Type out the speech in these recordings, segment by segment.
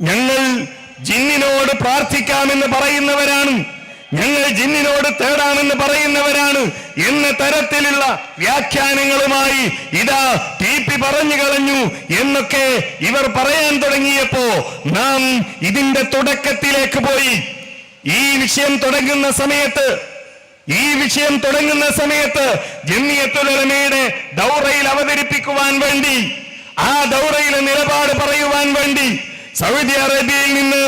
ഞങ്ങൾ ജിന്നിനോട് പ്രാർത്ഥിക്കാമെന്ന് പറയുന്നവരാണ്, ഞങ്ങൾ ജിന്നിനോട് തേടാമെന്ന് പറയുന്നവരാണ് എന്ന തരത്തിലുള്ള വ്യാഖ്യാനങ്ങളുമായി ഇതാ TP പറഞ്ഞു കളഞ്ഞു എന്നൊക്കെ ഇവർ പറയാൻ തുടങ്ങിയപ്പോ നാം ഇതിന്റെ തുടക്കത്തിലേക്ക് പോയി. ഈ വിഷയം തുടങ്ങുന്ന സമയത്ത് ജമിയത്തുൽ ഉലമയുടെ ദൗറയിൽ അവതരിപ്പിക്കുവാൻ വേണ്ടി, ആ ദൗറയിലെ നിലപാട് പറയുവാൻ വേണ്ടി സൗദി അറേബ്യയിൽ നിന്ന്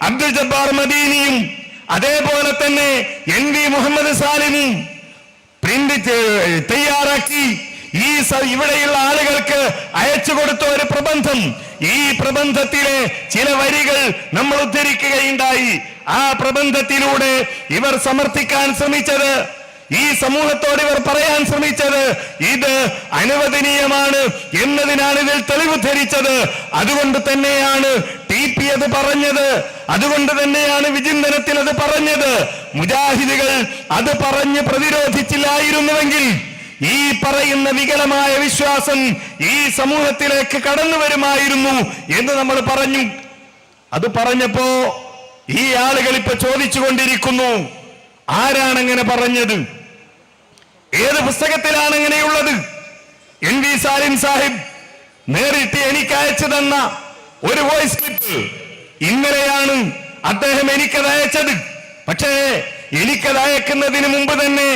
അബ്ദുൽ ജബ്ബാർ മദീനിയും അതേപോലെ തന്നെ NV മുഹമ്മദ് സാലിമും പ്രിന്റ് തയ്യാറാക്കി ഇവിടെയുള്ള ആളുകൾക്ക് അയച്ചു കൊടുത്ത ഒരു പ്രബന്ധം. ഈ പ്രബന്ധത്തിലെ ചില വരികൾ നമ്മൾ ഉദ്ധരിക്കുകയുണ്ടായി. ആ പ്രബന്ധത്തിലൂടെ ഇവർ സമർത്ഥിക്കാൻ ശ്രമിച്ചത്, ഈ സമൂഹത്തോട് ഇവർ പറയാൻ ശ്രമിച്ചത് ഇത് അനുവദനീയമാണ് എന്നതിനാണ് ഇതിൽ തെളിവ് ധരിച്ചത്. അതുകൊണ്ട് തന്നെയാണ് TP അത് പറഞ്ഞത്, അതുകൊണ്ട് തന്നെയാണ് വിചിന്തനത്തിൽ അത് പറഞ്ഞത്. മുജാഹിദുകൾ അത് പറഞ്ഞ് പ്രതിരോധിച്ചില്ലായിരുന്നുവെങ്കിൽ ഈ പറയുന്ന വികലമായ വിശ്വാസം ഈ സമൂഹത്തിലേക്ക് കടന്നു വരുമായിരുന്നു എന്ന് നമ്മൾ പറഞ്ഞു. അത് പറഞ്ഞപ്പോ ഈ ആളുകൾ ഇപ്പൊ ചോദിച്ചുകൊണ്ടിരിക്കുന്നു, ആരാണ് അങ്ങനെ പറഞ്ഞത്? ഏത് പുസ്തകത്തിലാണ് അങ്ങനെയുള്ളത്? NV സാലിം സാഹിബ് നേരിട്ട് എനിക്ക് അയച്ചു തന്ന ഒരു വോയിസ് ക്ലിപ്പ് ഇന്നലെയാണ് അദ്ദേഹം എനിക്കത് അയച്ചത്. പക്ഷേ എനിക്കത് അയക്കുന്നതിന് മുമ്പ് തന്നെ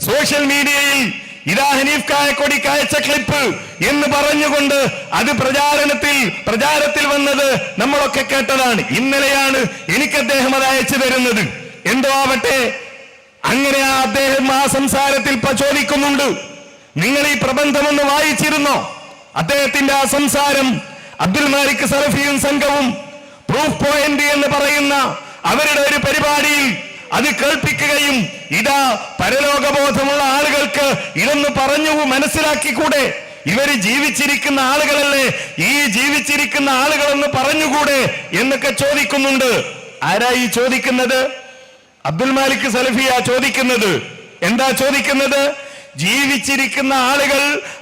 സോഷ്യൽ മീഡിയയിൽ ഇതാ ഹനീഫ് കായക്കൊടിക്ക് അയച്ച ക്ലിപ്പ് എന്ന് പറഞ്ഞുകൊണ്ട് അത് പ്രചാരത്തിൽ വന്നത് നമ്മളൊക്കെ കേട്ടതാണ്. ഇന്നലെയാണ് എനിക്ക് അദ്ദേഹം അത് അയച്ചു തരുന്നത്. എന്തോ ആവട്ടെ, അങ്ങനെ അദ്ദേഹം ആ സംസാരത്തിൽ ചോദിക്കുന്നുണ്ട്, നിങ്ങൾ ഈ പ്രബന്ധമൊന്ന് വായിച്ചിരുന്നോ? അദ്ദേഹത്തിന്റെ ആ സംസാരം അബ്ദുൽ മാലിക് സലഫിയും സംഘവും പ്രൂഫ് പോയിന്റ് എന്ന് പറയുന്ന അവരുടെ ഒരു പരിപാടിയിൽ അത് കേൾപ്പിക്കുകയും ഇതാ പരലോകബോധമുള്ള ആളുകൾക്ക് ഇതൊന്ന് പറഞ്ഞു മനസ്സിലാക്കിക്കൂടെ? ഇവര് ജീവിച്ചിരിക്കുന്ന ആളുകളല്ലേ, ഈ ജീവിച്ചിരിക്കുന്ന ആളുകളൊന്ന് പറഞ്ഞുകൂടെ എന്നൊക്കെ ചോദിക്കുന്നുണ്ട്. ആരാ ഈ ചോദിക്കുന്നത്? അബ്ദുൽ മാലിക് സലഫിയാ ചോദിക്കുന്നത്. എന്താ ചോദിക്കുന്നത്? ജീവിച്ചിരിക്കുന്ന ആളുകൾ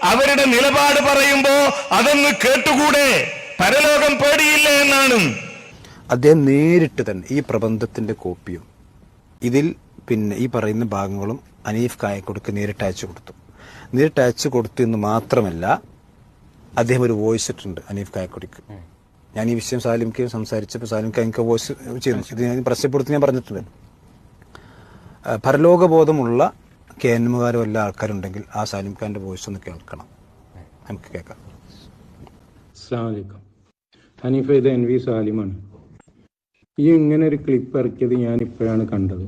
അവരുടെ നിലപാട് പറയുമ്പോ അതൊന്ന് കേട്ടുകൂടെ, പരലോകം പേടിയില്ല എന്നാണ്. അദ്ദേഹം നേരിട്ട് തന്നെ ഈ പ്രബന്ധത്തിന്റെ കോപ്പിയും ഇതിൽ പിന്നെ ഈ പറയുന്ന ഭാഗങ്ങളും ഹനീഫ് കായക്കൊടിക്ക് നേരിട്ട് അയച്ചു കൊടുത്തു എന്ന് മാത്രമല്ല, അദ്ദേഹം ഒരു വോയിസ് ഇട്ടുണ്ട് ഹനീഫ് കായക്കൊടിക്ക്. ഞാൻ ഈ വിഷയം സാലിംക്ക് സംസാരിച്ചപ്പോൾ സാലിംക്ക് എനിക്ക് വോയിസ് ചെയ്യുന്നു. ഇത് ഞാൻ പ്രശ്നപ്പെടുത്തി ഞാൻ പറഞ്ഞിട്ടുണ്ട്. പരലോകബോധമുള്ള KNMകാരോ എല്ലാ ആൾക്കാരുണ്ടെങ്കിൽ ആ സാലിം ഖാന്റെ വോയിസ് ഒന്ന് കേൾക്കണം, നമുക്ക് കേൾക്കാം. അസ്സലാമു അലൈക്കും. ഹനീഫ, ഇത് NV സാലിമാണ്. ഈ ഇങ്ങനെ ഒരു ക്ലിപ്പ് ഇറക്കിയത് ഞാൻ ഇപ്പോഴാണ് കണ്ടത്.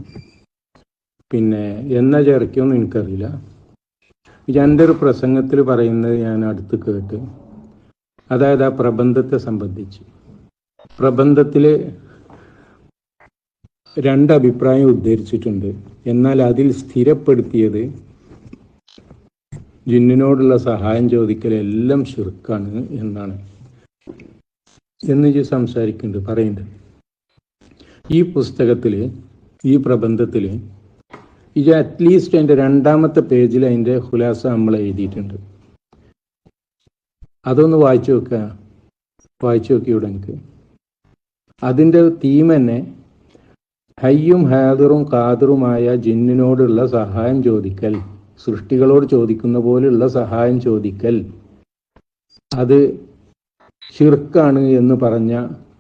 പിന്നെ എന്നാ ഇറക്കിയൊന്നും എനിക്കറിയില്ല. എൻ്റെ ഒരു പ്രസംഗത്തിൽ പറയുന്നത് ഞാൻ അടുത്ത് കേട്ട്, അതായത് ആ പ്രബന്ധത്തെ സംബന്ധിച്ച്. പ്രബന്ധത്തിൽ 2 അഭിപ്രായം ഉദ്ധരിച്ചിട്ടുണ്ട്. എന്നാൽ അതിൽ സ്ഥിരപ്പെടുത്തിയത് ജിന്നിനോടുള്ള സഹായം ചോദിക്കൽ എല്ലാം ശിർക്കാണ് എന്നാണ് എന്ന് സംസാരിക്കുന്നുണ്ട്, പറയുന്നുണ്ട്. ഈ പുസ്തകത്തിൽ, ഈ പ്രബന്ധത്തിൽ ഇത് അറ്റ്ലീസ്റ്റ് അതിൻ്റെ 2ാമത്തെ പേജിൽ അതിൻ്റെ ഖുലാസ നമ്മൾ എഴുതിയിട്ടുണ്ട്. അതൊന്ന് വായിച്ചു നോക്കിയൂടെ എനിക്ക്. അതിൻ്റെ തീം തന്നെ ഹയ്യും ഹാദിറും ഖാദിറുമായ ജിന്നിനോടുള്ള സഹായം ചോദിക്കൽ, സൃഷ്ടികളോട് ചോദിക്കുന്ന പോലുള്ള സഹായം ചോദിക്കൽ, അത് ശിർക്കാണ് എന്ന് പറഞ്ഞ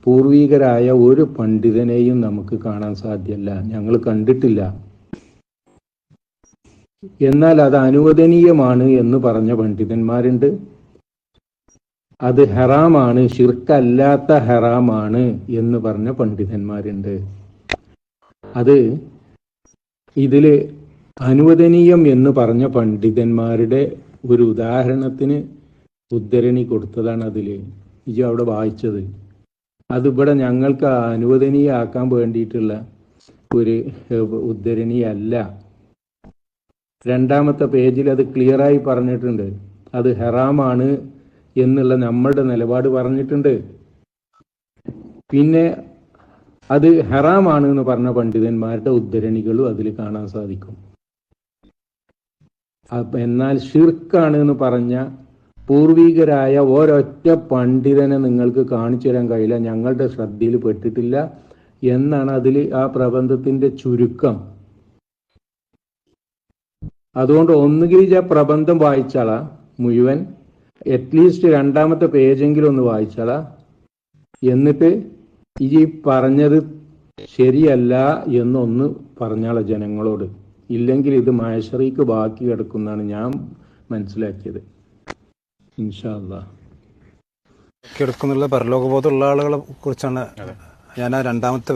പൂർവികരായ ഒരു പണ്ഡിതനെയും നമുക്ക് കാണാൻ സാധ്യമല്ല, ഞങ്ങൾ കണ്ടിട്ടില്ല. എന്നാൽ അത് അനുവദനീയമാണ് എന്ന് പറഞ്ഞ പണ്ഡിതന്മാരുണ്ട്. അത് ഹറാമാണ്, ശിർക്കല്ലാത്ത ഹറാമാണ് എന്ന് പറഞ്ഞ പണ്ഡിതന്മാരുണ്ട്. അത് ഇതിൽ അനുവദനീയം എന്ന് പറഞ്ഞ പണ്ഡിതന്മാരുടെ ഒരു ഉദാഹരണത്തിന് ഉദ്ധരണി കൊടുത്തതാണ് അതിൽ അവിടെ വായിച്ചത്. അതിവിടെ ഞങ്ങൾക്ക് അനുവദനീയമാക്കാൻ വേണ്ടിയിട്ടുള്ള ഒരു ഉദ്ധരണിയല്ല. 2ാമത്തെ പേജിൽ അത് ക്ലിയറായി പറഞ്ഞിട്ടുണ്ട്. അത് ഹറാമാണ് എന്നുള്ള നമ്മളുടെ നിലപാട് പറഞ്ഞിട്ടുണ്ട്. പിന്നെ അത് ഹറാമാണ് എന്ന് പറഞ്ഞ പണ്ഡിതന്മാരുടെ ഉദ്ധരണികളും അതിൽ കാണാൻ സാധിക്കും. എന്നാൽ ഷിർക്കാണ് എന്ന് പറഞ്ഞ പൂർവികരായ ഒരൊറ്റ പണ്ഡിതനെ നിങ്ങൾക്ക് കാണിച്ചു തരാൻ കഴിയില്ല, ഞങ്ങളുടെ ശ്രദ്ധയിൽ പെട്ടിട്ടില്ല എന്നാണ് അതിൽ ആ പ്രബന്ധത്തിന്റെ ചുരുക്കം. അതുകൊണ്ട് ഒന്നുകിൽ ആ പ്രബന്ധം വായിച്ചാളാ മുഴുവൻ, അറ്റ്ലീസ്റ്റ് രണ്ടാമത്തെ പേജെങ്കിലും ഒന്ന് വായിച്ചാളാ, എന്നിട്ട് ഈ പറഞ്ഞത് ശരിയല്ല എന്നൊന്ന് പറഞ്ഞാളെ ജനങ്ങളോട്. ഇല്ലെങ്കിൽ ഇത് മഹ്ശറിക്ക് ബാക്കി കിടക്കുന്നതാണ് ഞാൻ മനസ്സിലാക്കിയത്. ഇൻഷാ അല്ലാഹ് കിടക്കുന്നുള്ള പരലോകബോധമുള്ള ആളുകളെ കുറിച്ചാണ് ഞാൻ ആ രണ്ടാമത്തെ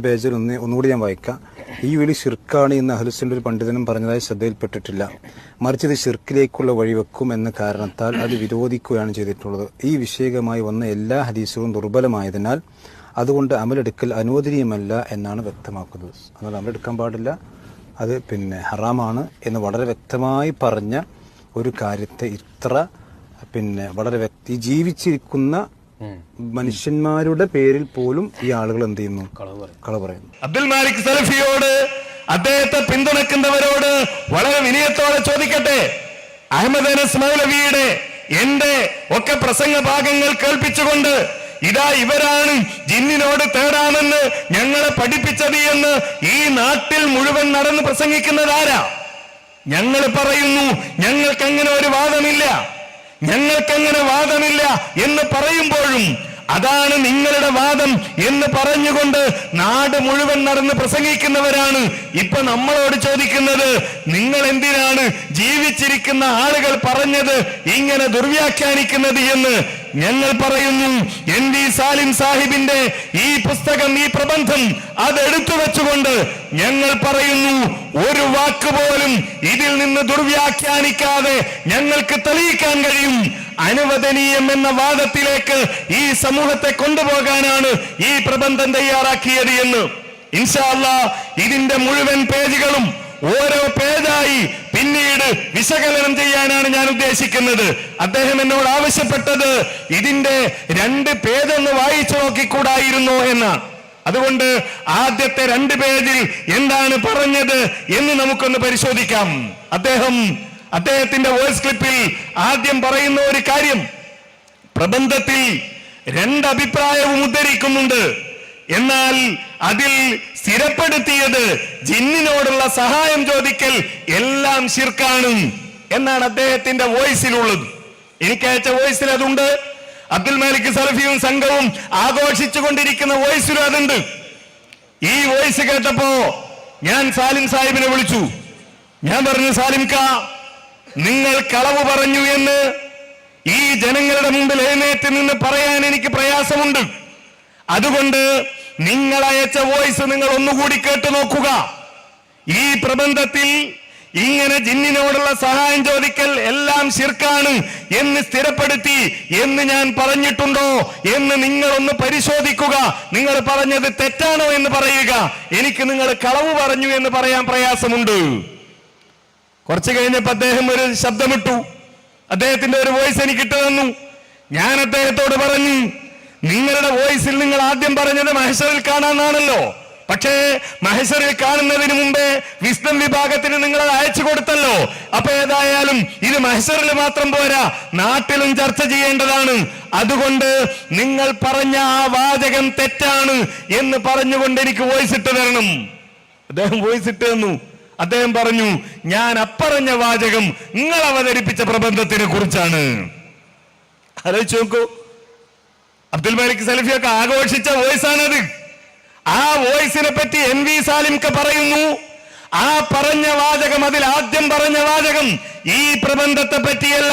പേജിൽ ഒന്നുകൂടി ഞാൻ വായിക്കാം. ഈ വിളി ഷിർക്കാണ് എന്ന് അഹ്ലുസുന്നയുടെ ഒരു പണ്ഡിതനും പറഞ്ഞതായി ശ്രദ്ധയിൽപ്പെട്ടിട്ടില്ല. മറിച്ച് ഇത് ഷിർക്കിലേക്കുള്ള വഴിവെക്കും എന്ന കാരണത്താൽ അത് വിരോധിക്കുകയാണ് ചെയ്തിട്ടുള്ളത്. ഈ വിഷയകമായി വന്ന എല്ലാ ഹദീസുകളും ദുർബലമായതിനാൽ അതുകൊണ്ട് അമലെടുക്കൽ അനുവദനീയമല്ല എന്നാണ് വ്യക്തമാക്കുന്നത്. അതുകൊണ്ട് അമലെടുക്കാൻ പാടില്ല, അത് ഹറാമാണ് എന്ന് വളരെ വ്യക്തമായി പറഞ്ഞ ഒരു കാര്യത്തെ ഇത്ര വളരെ ജീവിച്ചിരിക്കുന്ന മനുഷ്യന്മാരുടെ പേരിൽ പോലും ഈ ആളുകൾ എന്ത് ചെയ്യുന്നു? കളവ് പറയുന്നു. അബ്ദുൽ മാലിക് സലഫിയോട്, അദ്ദേഹത്തെ പിന്തുണക്കുന്നവരോട് വളരെ വിനയത്തോടെ ചോദിക്കട്ടെ, അഹമ്മദ് അനസ് മൗലവിയുടെ എന്റെ ഒക്കെ പ്രസംഗ ഭാഗങ്ങൾ കേൾപ്പിച്ചുകൊണ്ട് ഇതാ ഇവരാണ് ജിന്നിനോട് തേടാമെന്ന് ഞങ്ങളെ പഠിപ്പിച്ചത് എന്ന് ഈ നാട്ടിൽ മുഴുവൻ നടന്ന് പ്രസംഗിക്കുന്നതാരാ? ഞങ്ങൾ പറയുന്നു ഞങ്ങൾക്കങ്ങനെ ഒരു വാദമില്ല, ഞങ്ങൾക്കങ്ങനെ വാദമില്ല എന്ന് പറയുമ്പോഴും അതാണ് നിങ്ങളുടെ വാദം എന്ന് പറഞ്ഞുകൊണ്ട് നാട് മുഴുവൻ നടന്ന് പ്രസംഗിക്കുന്നവരാണ് ഇപ്പൊ നമ്മളോട് ചോദിക്കുന്നത്, നിങ്ങൾ എന്തിനാണ് ജീവിച്ചിരിക്കുന്ന ആളുകൾ പറഞ്ഞത് ഇങ്ങനെ ദുർവ്യാഖ്യാനിക്കുന്നത് എന്ന്. ഞങ്ങൾ പറയുന്നു, NV സാലിം സാഹിബിന്റെ ഈ പുസ്തകം, ഈ പ്രബന്ധം അതെടുത്തു വെച്ചുകൊണ്ട് ഞങ്ങൾ പറയുന്നു, ഒരു വാക്ക് പോലും ഇതിൽ നിന്ന് ദുർവ്യാഖ്യാനിക്കാതെ ഞങ്ങൾക്ക് തെളിയിക്കാൻ കഴിയും. അനുവദനീയം എന്ന വാദത്തിലേക്ക് ഈ സമൂഹത്തെ കൊണ്ടുപോകാനാണ് ഈ പ്രബന്ധം തയ്യാറാക്കിയത് എന്ന്. ഇൻഷാ അല്ലാഹ് ഇതിന്റെ മുഴുവൻ പേജുകളും ഓരോ പേജായി പിന്നീട് വിശകലനം ചെയ്യാനാണ് ഞാൻ ഉദ്ദേശിക്കുന്നത്. അദ്ദേഹം എന്നോട് ആവശ്യപ്പെട്ടത് ഇതിന്റെ 2 പേജൊന്ന് വായിച്ചു നോക്കിക്കൂടായിരുന്നോ എന്നാണ്. അതുകൊണ്ട് ആദ്യത്തെ 2 പേജിൽ എന്താണ് പറഞ്ഞത് എന്ന് നമുക്കൊന്ന് പരിശോധിക്കാം. അദ്ദേഹത്തിന്റെ വോയിസ് ക്ലിപ്പിൽ ആദ്യം പറയുന്ന ഒരു കാര്യം, പ്രബന്ധത്തിൽ 2 അഭിപ്രായവും ഉദ്ധരിക്കുന്നുണ്ട്. എന്നാൽ അതിൽ സ്ഥിരപ്പെടുത്തിയത് ജിന്നിനോടുള്ള സഹായം ചോദിക്കൽ എല്ലാം ശിർക്കാണ് എന്നാണ് അദ്ദേഹത്തിന്റെ വോയിസിലുള്ളത്. എനിക്ക് അയച്ച വോയിസിൽ അതുണ്ട്. അബ്ദുൽ മാലിക് സലഫിയും സംഘവും ആഘോഷിച്ചു കൊണ്ടിരിക്കുന്ന വോയിസിലും അതുണ്ട്. ഈ വോയിസ് കേട്ടപ്പോ ഞാൻ സാലിം സാഹിബിനെ വിളിച്ചു. ഞാൻ പറഞ്ഞു, സാലിം കാ, നിങ്ങൾ കളവ് പറഞ്ഞു എന്ന് ഈ ജനങ്ങളുടെ മുമ്പിൽ എഴുന്നേറ്റ് നിന്ന് പറയാൻ എനിക്ക് പ്രയാസമുണ്ട്. അതുകൊണ്ട് നിങ്ങൾ അയച്ച വോയിസ് നിങ്ങൾ ഒന്നുകൂടി കേട്ടു നോക്കുക. ഈ പ്രബന്ധത്തിൽ ഇങ്ങനെ ജിന്നിനോടുള്ള സഹായം ചോദിക്കൽ എല്ലാം ശിർക്കാണ് എന്ന് സ്ഥിരപ്പെടുത്തി എന്ന് ഞാൻ പറഞ്ഞിട്ടുണ്ടോ എന്ന് നിങ്ങളൊന്ന് പരിശോധിക്കുക. നിങ്ങൾ പറഞ്ഞത് തെറ്റാണോ എന്ന് പറയുക. എനിക്ക് നിങ്ങൾ കളവ് പറഞ്ഞു എന്ന് പറയാൻ പ്രയാസമുണ്ട്. കുറച്ചു കഴിഞ്ഞപ്പോ അദ്ദേഹം ഒരു ശബ്ദമിട്ടു. അദ്ദേഹത്തിന്റെ ഒരു വോയിസ് എനിക്ക് ഇട്ടു തന്നു. ഞാൻ അദ്ദേഹത്തോട് പറഞ്ഞു, നിങ്ങളുടെ വോയിസിൽ നിങ്ങൾ ആദ്യം പറഞ്ഞത് മഹ്ശറിൽ കാണാന്നാണല്ലോ. പക്ഷേ മഹ്ശറിൽ കാണുന്നതിന് മുമ്പേ വിസ്ഡം വിഭാഗത്തിന് നിങ്ങൾ അയച്ചു കൊടുത്തല്ലോ. അപ്പൊ ഏതായാലും ഇത് മഹ്ശറിൽ മാത്രം പോരാ, നാട്ടിലും ചർച്ച ചെയ്യേണ്ടതാണ്. അതുകൊണ്ട് നിങ്ങൾ പറഞ്ഞ ആ വാചകം തെറ്റാണ് എന്ന് പറഞ്ഞുകൊണ്ട് എനിക്ക് വോയിസ് ഇട്ട് തരണം. അദ്ദേഹം വോയിസ് ഇട്ട് തന്നു. അദ്ദേഹം പറഞ്ഞു, ഞാൻ അപ്പറഞ്ഞ വാചകം നിങ്ങൾ അവതരിപ്പിച്ച പ്രബന്ധത്തിനെ കുറിച്ചാണ്. ആലോചിച്ച് നോക്കൂ, അബ്ദുൽ മാലിക് സലഫിയൊക്കെ ആഘോഷിച്ച വോയിസാണത്. ആ വോയിസിനെ പറ്റി NV സാലിംക പറയുന്നു, ആ പറഞ്ഞ വാചകം, അതിൽ ആദ്യം പറഞ്ഞ വാചകം ഈ പ്രബന്ധത്തെ പറ്റിയല്ല,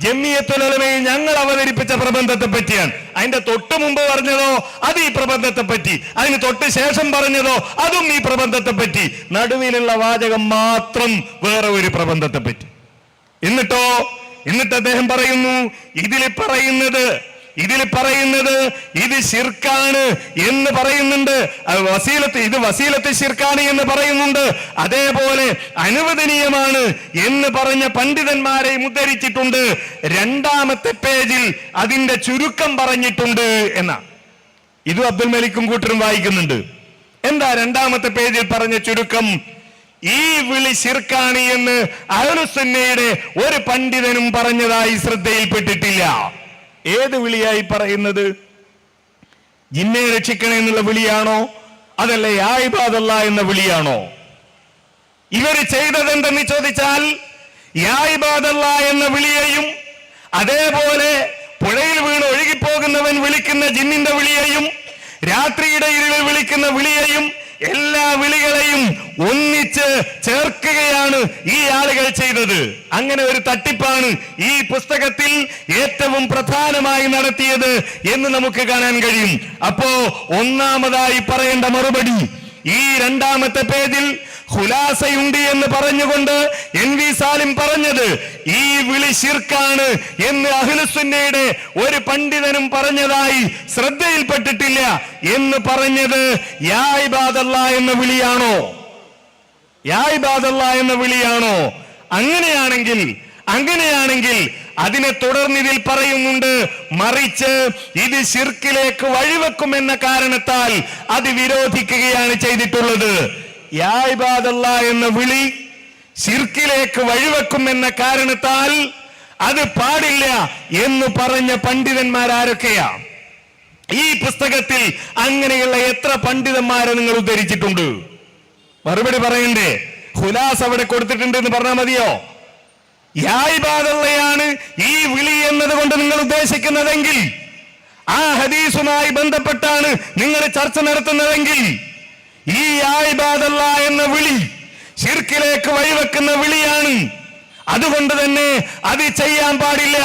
ജംഇയ്യത്തുൽ ഉലമയിൽ ഞങ്ങൾ അവതരിപ്പിച്ച പ്രബന്ധത്തെ പറ്റിയാണ്. അതിന്റെ തൊട്ട് മുമ്പ് പറഞ്ഞതോ അത് ഈ പ്രബന്ധത്തെ പറ്റി, അതിന് തൊട്ട് ശേഷം പറഞ്ഞതോ അതും ഈ പ്രബന്ധത്തെ പറ്റി, നടുവിലുള്ള വാചകം മാത്രം വേറെ ഒരു പ്രബന്ധത്തെ പറ്റി. എന്നിട്ട് അദ്ദേഹം പറയുന്നു, ഇതിൽ പറയുന്നത് ഇത് ശിർക്കാണ് എന്ന് പറയുന്നുണ്ട്. ഇത് വസീലത്ത് ശിർക്കാണ് എന്ന് പറയുന്നുണ്ട്. അതേപോലെ അനുവദനീയമാണ് എന്ന് പറഞ്ഞ പണ്ഡിതന്മാരെ ഉദ്ധരിച്ചിട്ടുണ്ട്. 2ാമത്തെ പേജിൽ അതിന്റെ ചുരുക്കം പറഞ്ഞിട്ടുണ്ട് എന്നാ. ഇത് അബ്ദുൽ മലിക്കും കൂട്ടരും വായിക്കുന്നുണ്ട്. എന്താ 2ാമത്തെ പേജിൽ പറഞ്ഞ ചുരുക്കം? ഈ വിളി ശിർക്കാണ് എന്ന് അഹ്ലുസുന്നയുടെ ഒരു പണ്ഡിതനും പറഞ്ഞതായി ശ്രദ്ധയിൽപ്പെട്ടിട്ടില്ല. ഏത് വിളിയായി പറയുന്നത്? ജിന്നെ രക്ഷിക്കണേ എന്നുള്ള വിളിയാണോ, അതല്ല യാ ഇബാദല്ലാ എന്ന വിളിയാണോ? ഇവര് ചെയ്തതെന്തെന്ന് ചോദിച്ചാൽ യാ ഇബാദല്ലാ എന്ന വിളിയെയും അതേപോലെ പുഴയിൽ വീണ് ഒഴുകിപ്പോകുന്നവൻ വിളിക്കുന്ന ജിന്നിന്റെ വിളിയെയും രാത്രിയുടെ ഇരുളിൽ വിളിക്കുന്ന വിളിയെയും എല്ലാ വിളികളെയും ഒന്നിച്ച് ചേർക്കുകയാണ് ഈ ആളുകൾ ചെയ്തത്. അങ്ങനെ ഒരു തട്ടിപ്പാണ് ഈ പുസ്തകത്തിൽ ഏറ്റവും പ്രധാനമായി നടത്തിയത് എന്ന് നമുക്ക് കാണാൻ കഴിയും. അപ്പോ ഒന്നാമതായി പറയേണ്ട മറുപടി, ഈ രണ്ടാമത്തെ പേജിൽ ഖുലാസയുണ്ട് എന്ന് പറഞ്ഞുകൊണ്ട് NV സാലിം പറഞ്ഞത് ഈ വിളി ശിർക്കാണ് എന്ന് അഹ്ലുസുന്നയുടെ ഒരു പണ്ഡിതനും പറഞ്ഞതായി ശ്രദ്ധയിൽപ്പെട്ടിട്ടില്ല. എന്ന് പറഞ്ഞത് യാ ഇബാദല്ലാ എന്ന വിളിയാണോ? യാ ഇബാദല്ലാ എന്ന വിളിയാണോ? അങ്ങനെയാണെങ്കിൽ അതിനെ തുടർന്ന് ഇതിൽ പറയുന്നുണ്ട്, മറിച്ച് ഇത് ശിർക്കിലേക്ക് വഴിവെക്കുമെന്ന കാരണത്താൽ അത് വിരോധിക്കുകയാണ് ചെയ്തിട്ടുള്ളത്. യാ ഇബാദല്ലാ എന്ന വിളി ശിർക്കിലേക്ക് വഴിവെക്കുമെന്ന കാരണത്താൽ അത് പാടില്ല എന്ന് പറഞ്ഞ പണ്ഡിതന്മാരാരൊക്കെയാ? ഈ പുസ്തകത്തിൽ അങ്ങനെയുള്ള എത്ര പണ്ഡിതന്മാരെ നിങ്ങൾ ഉദ്ധരിച്ചിട്ടുണ്ട്? മറുപടി പറയണ്ടേ? ഖുലാസ് അവിടെ കൊടുത്തിട്ടുണ്ട് എന്ന് പറഞ്ഞാൽ മതിയോ? യാ ഇബാദല്ലയാണ് ഈ വിളി എന്നതുകൊണ്ട് നിങ്ങൾ ഉദ്ദേശിക്കുന്നതെങ്കിൽ, ആ ഹദീസുമായി ബന്ധപ്പെട്ടാണ് നിങ്ങൾ ചർച്ച നടത്തുന്നതെങ്കിൽ, ഈ യാ ഇബാദല്ലാ എന്ന വിളി ശിർക്കിലേക്ക് വഴിവെക്കുന്ന വിളിയാണ്, അതുകൊണ്ട് തന്നെ അത് ചെയ്യാൻ പാടില്ല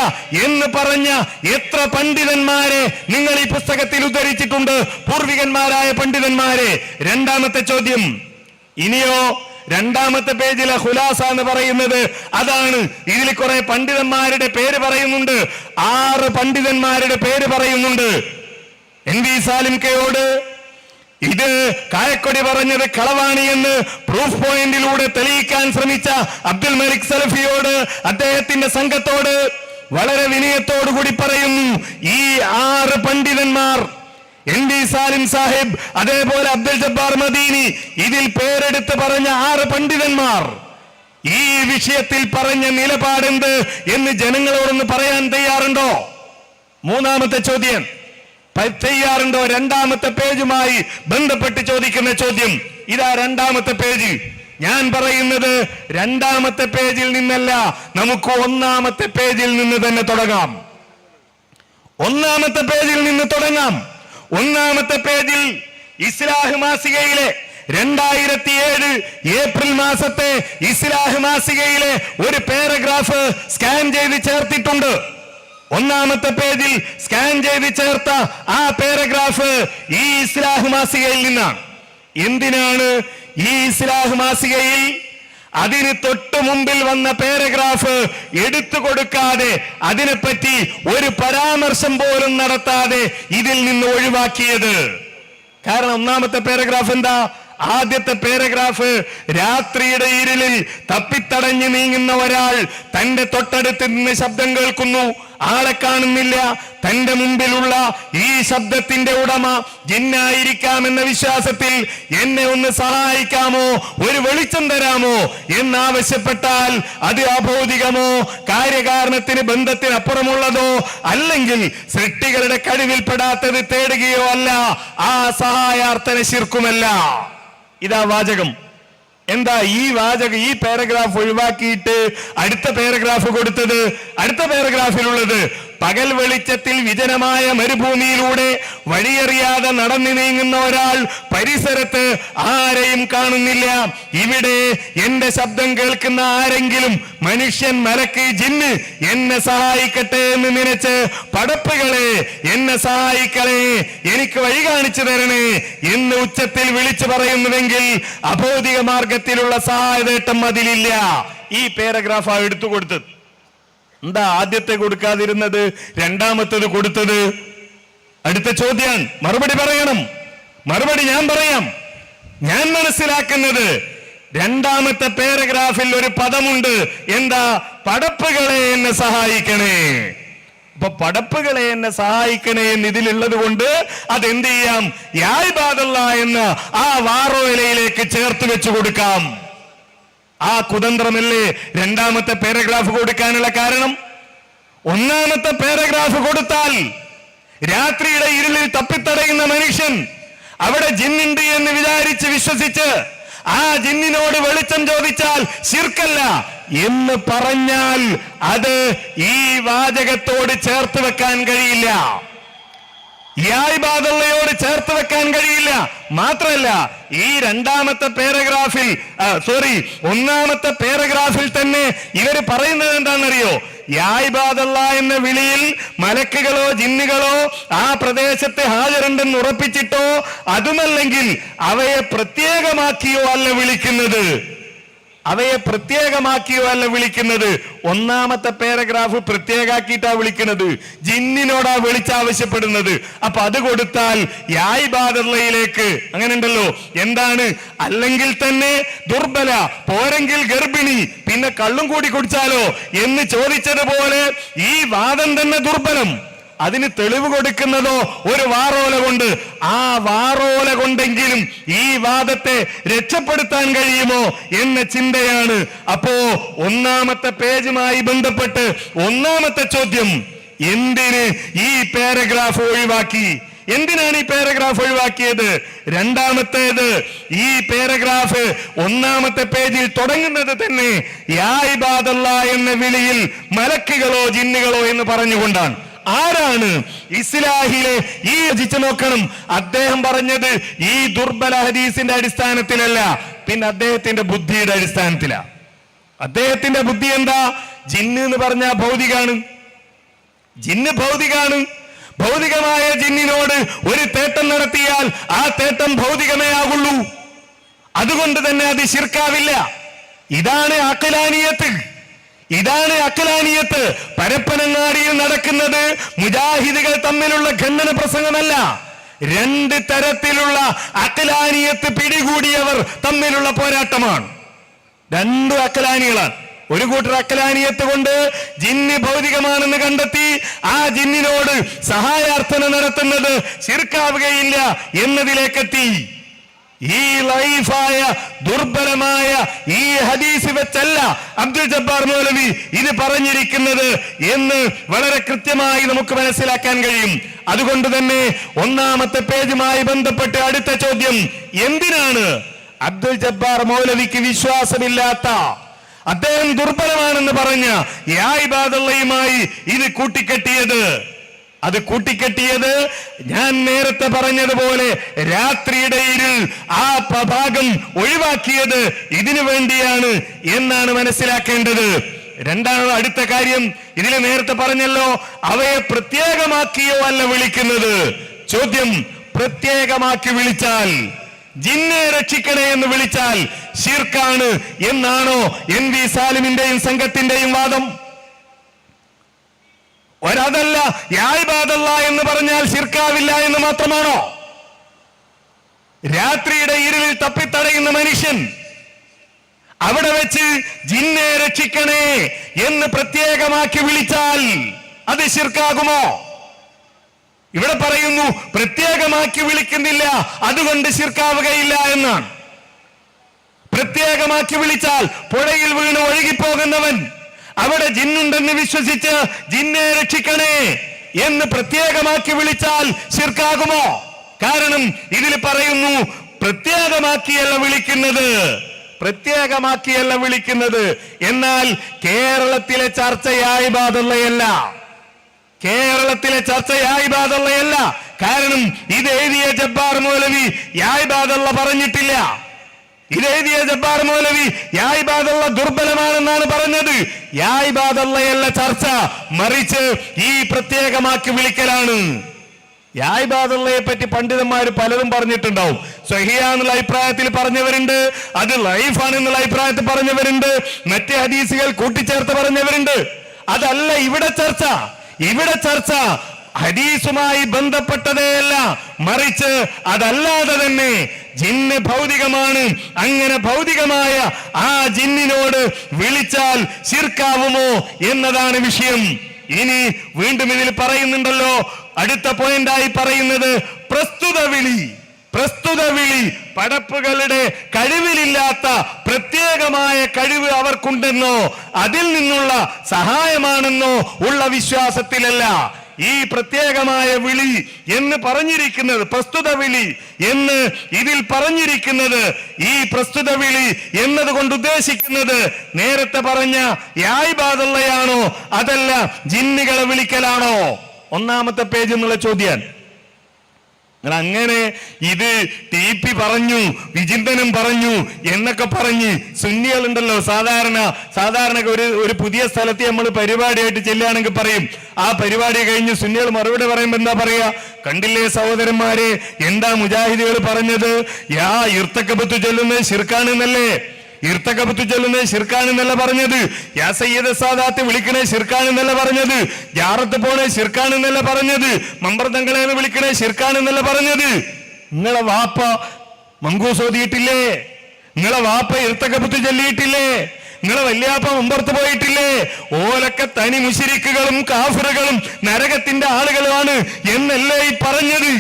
എന്ന് പറഞ്ഞ എത്ര പണ്ഡിതന്മാരെ നിങ്ങൾ ഈ പുസ്തകത്തിൽ ഉദ്ധരിച്ചിട്ടുണ്ട്? പൂർവികന്മാരായ പണ്ഡിതന്മാരെ. രണ്ടാമത്തെ ചോദ്യം. ഇനിയോ രണ്ടാമത്തെ പേജിലെ ഖുലാസ എന്ന് പറയുന്നത് അതാണ്. ഇതിൽ കുറെ പണ്ഡിതന്മാരുടെ പേര് പറയുന്നുണ്ട്. 6 പണ്ഡിതന്മാരുടെ പേര് പറയുന്നുണ്ട്. NV സാലിം കയോട് ഇത് കായക്കൊടി പറഞ്ഞത് കളവാണ് എന്ന് പ്രൂഫ് പോയിന്റിലൂടെ തെളിയിക്കാൻ ശ്രമിച്ച അബ്ദുൽ മലിക് സലഫിയോട്, അദ്ദേഹത്തിന്റെ സംഘത്തോട് വളരെ വിനയത്തോടു കൂടി പറയുന്നു, ഈ 6 പണ്ഡിതന്മാർ, NV സാലിം സാഹിബ്, അതേപോലെ അബ്ദുൽ ജബ്ബാർ മദീനി, ഇതിൽ പേരെടുത്ത് പറഞ്ഞ 6 പണ്ഡിതന്മാർ ഈ വിഷയത്തിൽ പറഞ്ഞ നിലപാടെന്ത് എന്ന് ജനങ്ങളോടൊന്ന് പറയാൻ തയ്യാറുണ്ടോ? മൂന്നാമത്തെ ചോദ്യം തയ്യാറുണ്ടോ? രണ്ടാമത്തെ പേജുമായി ബന്ധപ്പെട്ട് ചോദിക്കുന്ന ചോദ്യം ഇതാ. രണ്ടാമത്തെ പേജ്. ഞാൻ പറയുന്നത് രണ്ടാമത്തെ പേജിൽ നിന്നല്ല, നമുക്ക് ഒന്നാമത്തെ പേജിൽ നിന്ന് തന്നെ തുടങ്ങാം. ഒന്നാമത്തെ പേജിൽ നിന്ന് തുടങ്ങാം. ഒന്നാമത്തെ പേജിൽ ഇസ്ലാഹ് മാസികയിലെ 2007 ഏപ്രിൽ മാസത്തെ ഇസ്ലാഹ് മാസികയിലെ ഒരു പാരഗ്രാഫ് സ്കാൻ ചെയ്ത് ചേർത്തിട്ടുണ്ട്. ഒന്നാമത്തെ പേജിൽ സ്കാൻ ചെയ്ത് ചേർത്ത ആ പാരഗ്രാഫ് ഈ ഇസ്ലാഹ് മാസികയിൽ നിന്നാണ്. എന്തിനാണ് ഈ ഇസ്ലാഹ് മാസികയിൽ അതിന് തൊട്ടു മുമ്പിൽ വന്ന പാരഗ്രാഫ് എടുത്തു കൊടുക്കാതെ, അതിനെപ്പറ്റി ഒരു പരാമർശം പോലും നടത്താതെ ഇതിൽ നിന്ന് ഒഴിവാക്കിയത്? കാരണം ഒന്നാമത്തെ പാരഗ്രാഫ് എന്താ? ആദ്യത്തെ പാരഗ്രാഫ്, രാത്രിയുടെ ഇരുളിൽ തപ്പിത്തടഞ്ഞു നീങ്ങുന്ന ഒരാൾ തന്റെ തൊട്ടടുത്ത് നിന്ന് ശബ്ദം കേൾക്കുന്നു, ആളെ കാണുന്നില്ല. തന്റെ മുമ്പിലുള്ള ഈ ശബ്ദത്തിന്റെ ഉടമ ജിന്നായിരിക്കാമെന്ന വിശ്വാസത്തിൽ എന്നെ ഒന്ന് സഹായിക്കാമോ, ഒരു വെളിച്ചം തരാമോ എന്നാവശ്യപ്പെട്ടാൽ അത് അഭൗതികമോ കാര്യകാരണത്തിന് ബന്ധത്തിനപ്പുറമുള്ളതോ അല്ലെങ്കിൽ സൃഷ്ടികളുടെ കഴിവിൽപ്പെടാത്തത് തേടുകയോ അല്ല. ആ സഹായാർത്ഥന ശിർക്കുമല്ല. ഇതാ വാചകം. എന്താ ഈ വാചകം? ഈ പാരഗ്രാഫ് ഒഴിവാക്കിയിട്ട് അടുത്ത പാരഗ്രാഫ് കൊടുത്തത്. അടുത്ത പാരഗ്രാഫിലുള്ളത്, പകൽ വെളിച്ചത്തിൽ വിജനമായ മരുഭൂമിയിലൂടെ വഴിയറിയാതെ നടന്നു നീങ്ങുന്ന ഒരാൾ പരിസരത്ത് ആരെയും കാണുന്നില്ല. ഇവിടെ എന്റെ ശബ്ദം കേൾക്കുന്ന ആരെങ്കിലും, മനുഷ്യൻ, മലക്ക്, ജിന്ന്, എന്നെ സഹായിക്കട്ടെ എന്ന് നനച്ച് പടപ്പുകളെ എന്നെ സഹായിക്കണേ, എനിക്ക് വഴി കാണിച്ചു തരണേ എന്ന് ഉച്ചത്തിൽ വിളിച്ചു പറയുന്നുവെങ്കിൽ അഭൗതിക മാർഗത്തിലുള്ള സഹായതേട്ടം അതിലില്ല. ഈ പാരഗ്രാഫ് എടുത്തു കൊടുത്തത്. എന്താ ആദ്യത്തെ കൊടുക്കാതിരുന്നത്, രണ്ടാമത്തേത് കൊടുത്തത്? അടുത്ത ചോദ്യം, മറുപടി പറയണം. മറുപടി ഞാൻ പറയാം. ഞാൻ മനസ്സിലാക്കുന്നത് രണ്ടാമത്തെ പാരഗ്രാഫിൽ ഒരു പദമുണ്ട്. എന്താ? പടപ്പുകളെ എന്നെ സഹായിക്കണേ. അപ്പൊ പടപ്പുകളെ എന്നെ സഹായിക്കണേ എന്ന് ഇതിലുള്ളത് കൊണ്ട് അതെന്ത് ചെയ്യാം? യാ ഇബാദല്ലാ എന്ന ആ വാറോയിലയിലേക്ക് ചേർത്ത് വെച്ചു കൊടുക്കാം. ആ കുതന്ത്രമല്ലേ രണ്ടാമത്തെ പാരഗ്രാഫ് കൊടുക്കാനുള്ള കാരണം? ഒന്നാമത്തെ പാരഗ്രാഫ് കൊടുത്താൽ രാത്രിയുടെ ഇരുളിൽ തപ്പിത്തടയുന്ന മനുഷ്യൻ അവിടെ ജിന്നുണ്ട് എന്ന് വിചാരിച്ച് വിശ്വസിച്ച് ആ ജിന്നിനോട് വെളിച്ചം ചോദിച്ചാൽ ശിർക്കല്ല എന്ന് പറഞ്ഞാൽ അത് ഈ വാചകത്തോട് ചേർത്ത് വെക്കാൻ കഴിയില്ല, യാ ഇബാദല്ലയോട് ചേർത്ത് വെക്കാൻ കഴിയില്ല. മാത്രമല്ല ഈ രണ്ടാമത്തെ പാരഗ്രാഫിൽ ഒന്നാമത്തെ പാരഗ്രാഫിൽ തന്നെ ഇവര് പറയുന്നത് എന്താണെന്നറിയോ? യാ ഇബാദല്ല എന്ന വിളിയിൽ മലക്കുകളോ ജിന്നുകളോ ആ പ്രദേശത്തെ ഹാജരുണ്ടെന്ന് ഉറപ്പിച്ചിട്ടോ അതുമല്ലെങ്കിൽ അവയെ പ്രത്യേകമാക്കിയോ അല്ല വിളിക്കുന്നത്, ഒന്നാമത്തെ പാരഗ്രാഫ് പ്രത്യേകാക്കിയിട്ടാ വിളിക്കുന്നത്, ജിന്നിനോടാ വിളിച്ചാവശ്യപ്പെടുന്നത്. അപ്പൊ അത് കൊടുത്താൽ യാ ഇബാദല്ലയിലേക്ക് അങ്ങനെ ഉണ്ടല്ലോ. എന്താണ്? അല്ലെങ്കിൽ തന്നെ ദുർബല, പോരെങ്കിൽ ഗർഭിണി, പിന്നെ കള്ളും കൂടി കുടിച്ചാലോ എന്ന് ചോദിച്ചതുപോലെ ഈ വാദം തന്നെ ദുർബലം. അതിന് തെളിവ് കൊടുക്കുന്നതോ ഒരു വാറോല കൊണ്ട്. ആ വാറോല കൊണ്ടെങ്കിലും ഈ വാദത്തെ രക്ഷപ്പെടുത്താൻ കഴിയുമോ എന്ന ചിന്തയാണ്. അപ്പോ ഒന്നാമത്തെ പേജുമായി ബന്ധപ്പെട്ട് ഒന്നാമത്തെ ചോദ്യം, എന്തിന് ഈ പാരഗ്രാഫ് ഒഴിവാക്കി? എന്തിനാണ് ഈ പാരഗ്രാഫ് ഒഴിവാക്കിയത്? രണ്ടാമത്തേത്, ഈ പാരഗ്രാഫ് ഒന്നാമത്തെ പേജിൽ തുടങ്ങുന്നത് തന്നെ യാ ഇബാദല്ല എന്ന വിളിയിൽ മലക്കുകളോ ജിന്നുകളോ എന്ന് പറഞ്ഞുകൊണ്ടാണ്. ആരാണ് ഇസ്ലാഹിലെ ഈ രചിച്ചു നോക്കണം. അദ്ദേഹം പറഞ്ഞത് ഈ ദുർബല ഹദീസിന്റെ അടിസ്ഥാനത്തിലല്ല, പിന്നെ അദ്ദേഹത്തിന്റെ ബുദ്ധിയുടെ അടിസ്ഥാനത്തിലാ. അദ്ദേഹത്തിന്റെ ബുദ്ധി എന്താ? ജിന്ന് എന്ന് പറഞ്ഞാൽ ഭൗതികാണ്, ജിന്ന് ഭൗതികാണ്. ഭൗതികമായ ജിന്നിനോട് ഒരു തേട്ടം നടത്തിയാൽ ആ തേട്ടം ഭൗതികമേ ആകുള്ളൂ. അതുകൊണ്ട് തന്നെ അത് ശിർക്കാവില്ല. ഇതാണ് അഖിലാനിയത്ത്. പരപ്പനങ്ങാടിയിൽ നടക്കുന്നത് മുജാഹിദുകൾ തമ്മിലുള്ള ഖണ്ഡന പ്രസംഗമല്ല. രണ്ട് തരത്തിലുള്ള അഖിലാനിയത്ത് പിടികൂടിയവർ തമ്മിലുള്ള പോരാട്ടമാണ്. രണ്ടു അഖിലാനികളാണ്. ഒരു കൂട്ടർ അഖിലാനിയത്ത് കൊണ്ട് ജിന്ന് ഭൗതികമാണെന്ന് കണ്ടെത്തി ആ ജിന്നിനോട് സഹായാർത്ഥന നടത്തുന്നത് ശിർക്കാവുകയില്ല എന്നതിലേക്കെത്തി. ഈ ലൈഫായ ദുർബലമായ ഈ ഹദീസ് വെച്ചല്ല അബ്ദുൽ ജബ്ബാർ മൗലവി ഇത് പറഞ്ഞിരിക്കുന്നത് എന്ന് വളരെ കൃത്യമായി നമുക്ക് മനസ്സിലാക്കാൻ കഴിയും. അതുകൊണ്ട് തന്നെ ഒന്നാമത്തെ പേജുമായി ബന്ധപ്പെട്ട് അടുത്ത ചോദ്യം, എന്തിനാണ് അബ്ദുൽ ജബ്ബാർ മൗലവിക്ക് വിശ്വാസമില്ലാത്ത, അദ്ദേഹം ദുർബലമാണെന്ന് പറഞ്ഞ യാ ഇബാദല്ലയുമായി ഇത് കൂട്ടിക്കെട്ടിയത്? അത് കൂട്ടിക്കെട്ടിയത് ഞാൻ നേരത്തെ പറഞ്ഞതുപോലെ രാത്രിയുടെ ഇരുൾ ആ ഭാഗം ഒഴിവാക്കിയത് ഇതിനു വേണ്ടിയാണ് എന്നാണ് മനസ്സിലാക്കേണ്ടത്. അടുത്ത കാര്യം, ഇതിൽ നേരത്തെ പറഞ്ഞല്ലോ അവയെ പ്രത്യേകമാക്കിയോ അല്ല വിളിക്കുന്നത്. ചോദ്യം, പ്രത്യേകമാക്കി വിളിച്ചാൽ, ജിന്നെ രക്ഷിക്കണേ എന്ന് വിളിച്ചാൽ ശിർക്കാണ് എന്നാണോ NV സാലിമിന്റെയും സംഘത്തിന്റെയും വാദം? ഒരതല്ല, യാ ഇബാദല്ല എന്ന് പറഞ്ഞാൽ ശിർക്കാവില്ല എന്ന് മാത്രമാണോ? രാത്രിയുടെ ഇരുളിൽ തപ്പിത്തടയുന്ന മനുഷ്യൻ അവിടെ വെച്ച് ജിന്നെ രക്ഷിക്കണേ എന്ന് പ്രത്യേകമാക്കി വിളിച്ചാൽ അത് ശിർക്കാകുമോ? ഇവിടെ പറയുന്നു പ്രത്യേകമാക്കി വിളിക്കുന്നില്ല, അതുകൊണ്ട് ശിർക്കാവുകയില്ല എന്നാണ്. പ്രത്യേകമാക്കി വിളിച്ചാൽ പുഴയിൽ വീണ് ഒഴുകിപ്പോകുന്നവൻ അവിടെ ജിന്നുണ്ടെന്ന് വിശ്വസിച്ച് ജിന്നെ രക്ഷിക്കണേ എന്ന് പ്രത്യേകമാക്കി വിളിച്ചാൽ ശിർക്കാകുമോ? കാരണം ഇതിൽ പറയുന്നു പ്രത്യേകമാക്കിയല്ല വിളിക്കുന്നത്. എന്നാൽ കേരളത്തിലെ ചർച്ച യാ ഇബാദല്ലയല്ല. കാരണം ഇത് എഴുതിയ ജബ്ബാർ മൗലവി യാ ഇബാദല്ല പറഞ്ഞിട്ടില്ല. ഇതെഴുതിയ ജബ്ബാർ മൗലവി യാ ഇബാദല്ല ദുർബലമാണെന്നാണ് പറഞ്ഞത്. യാ ഇബാദല്ലയല്ല ചർച്ച, മറിച്ച് ഈ പ്രത്യേകമാക്കി വിളിക്കലാണ്. യാ ഇബാദല്ലയെ പറ്റി പണ്ഡിതന്മാർ പലതും പറഞ്ഞിട്ടുണ്ടാവും. സ്വഹിഹ എന്നുള്ള അഭിപ്രായത്തിൽ പറഞ്ഞവരുണ്ട്, അത് ലൈഫാണെന്നുള്ള അഭിപ്രായത്തിൽ പറഞ്ഞവരുണ്ട്, മറ്റ് ഹദീസുകൾ കൂട്ടിച്ചേർത്ത് പറഞ്ഞവരുണ്ട്. അതല്ല ഇവിടെ ചർച്ച. ഹദീസുമായി ബന്ധപ്പെട്ടതേയല്ല, മറിച്ച് അതല്ലാതെ തന്നെ ജിന്ന് ഭൗതികമാണ്. അങ്ങനെ ഭൗതികമായ ആ ജിന്നിനോട് വിളിച്ചാൽ ശിർക്കാവുമോ എന്നതാണ് വിഷയം. ഇനി വീണ്ടും ഇതിൽ പറയുന്നുണ്ടല്ലോ, അടുത്ത പോയിന്റായി പറയുന്നത് പ്രസ്തുത വിളി പടപ്പുകളുടെ കഴിവിലില്ലാത്ത പ്രത്യേകമായ കഴിവ് അവർക്കുണ്ടെന്നോ അതിൽ നിന്നുള്ള സഹായമാണെന്നോ ഉള്ള വിശ്വാസത്തിലല്ല. ഈ പ്രത്യേകമായ വിളി എന്ന് പറഞ്ഞിരിക്കുന്നത്, പ്രസ്തുത വിളി എന്ന് ഇതിൽ പറഞ്ഞിരിക്കുന്നത്, ഈ പ്രസ്തുത വിളി എന്നതുകൊണ്ട് ഉദ്ദേശിക്കുന്നത് നേരത്തെ പറഞ്ഞ യാ ഇബാദല്ലയാണോ അതല്ല ജിന്നുകളെ വിളിക്കലാണോ? ഒന്നാമത്തെ പേജ് എന്നുള്ള ചോദ്യം. നിങ്ങൾ അങ്ങനെ ഇത് TP പറഞ്ഞു, വിചിന്തനം പറഞ്ഞു എന്നൊക്കെ പറഞ്ഞ് സുന്നികളുണ്ടല്ലോ, സാധാരണ ഒരു പുതിയ സ്ഥലത്ത് നമ്മൾ പരിപാടിയായിട്ട് ചെല്ലുകയാണെങ്കിൽ പറയും, ആ പരിപാടി കഴിഞ്ഞ് സുന്നികൾ മറുപടി പറയുമ്പോ എന്താ പറയാ? കണ്ടില്ലേ സഹോദരന്മാരെ, എന്താ മുജാഹിദുകൾ പറഞ്ഞത്? യാ ഇർത്തക്കബത്ത് ചൊല്ലുന്നത് ശിർക്കാണെന്നല്ലേ? ഇർത്തക്കബത്ത് ചൊല്ലുന്നത് ശിർക്കാണെന്നല്ല പറഞ്ഞത്. യാ സയ്യിദ് സാദാത്ത് വിളിക്കണേ ശിർക്കാണെന്നല്ല പറഞ്ഞത്. ജാറത്ത് പോണേ ശിർക്കാണെന്നല്ല പറഞ്ഞത്. മമ്പർതങ്ങളെന്ന് വിളിക്കണേ ശിർക്കാണെന്നല്ല പറഞ്ഞത്. നിങ്ങളെ വാപ്പ മങ്കൂസ് ഓതിയിട്ടില്ലേ? നിങ്ങളെ വാപ്പ ഇർത്തക്കബത്ത് ചൊല്ലിയിട്ടില്ലേ? നിങ്ങളെ വല്യാപ്പ മുമ്പർത്ത് പോയിട്ടില്ലേ? ഓലൊക്കെ തനി മുശ്രിക്കുകളും കാഫിറുകളും നരകത്തിന്റെ ആളുകളുമാണ് എന്നല്ലേ ഈ പറഞ്ഞത്